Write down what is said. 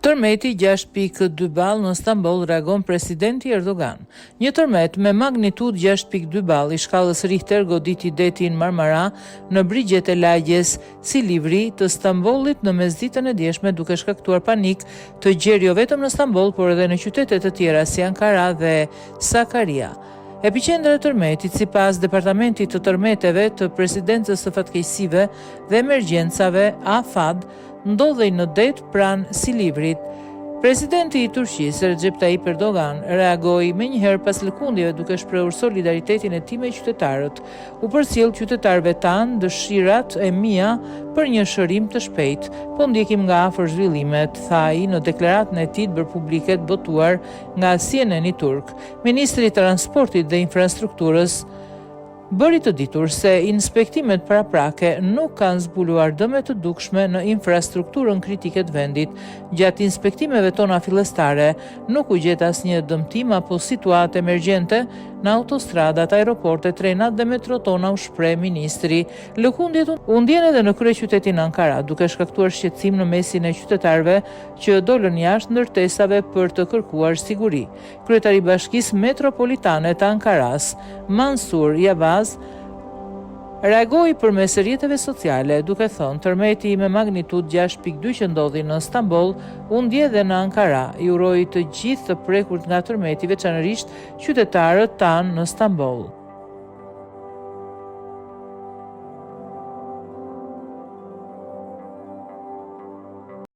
Tërmeti 6.2 ball në Stamboll, reagon presidenti Erdogan. Një tërmet me magnitudë 6.2 ball i shkallës Richter goditi detin Marmara në brigjet e lagjes Silivri të Stambollit në mesditën e djeshme, duke shkaktuar panik të gjerë jo vetëm në Stamboll, por edhe në qytete të tjera si Ankara dhe Sakaria. Epicendra e tërmetit, sipas Departamentit të Tërmeteve të Presidencës së Fatkeqësive dhe Emergjencave AFAD, ndodhej në det pranë Silivrit. Presidenti i Turqisë, Recep Tayyip Erdogan, reagoi menjëherë pas lëkundjeve duke shprehur solidaritetin e tij me qytetarët. U përcjell qytetarëve tanë dëshirat e mia për një shërim të shpejtë, po ndjekim nga afër zhvillimet, tha ai në deklaratën e tij bërë publike të botuar nga CNN-i turk. Ministri i Transportit dhe Infrastrukturës bëri të ditur se inspektimet paraprake nuk kanë zbuluar dëme të dukshme në infrastrukturën kritike të vendit. Gjatë inspektimeve tona fillestare nuk u gjet asnjë dëmtim apo situatë emergjente në autostradat, aeroporte, trenat dhe metrotona, u shpreh ministri. Lëkundjet u ndjen edhe në kryeqytetin Ankara, duke shkaktuar shqetësim në mesin e qytetarëve që dolën jashtë ndërtesave për të kërkuar siguri. Kryetari i Bashkisë Metropolitane të Ankaras, Mansur Yavaş, reagoi përmes rrjeteve sociale, duke thënë tërmeti me magnitudë 6.2 që ndodhi në Stamboll u ndje edhe në Ankara. I uroi të gjithë të prekurt nga tërmeti, veçanërisht qytetarët tanë në Stamboll.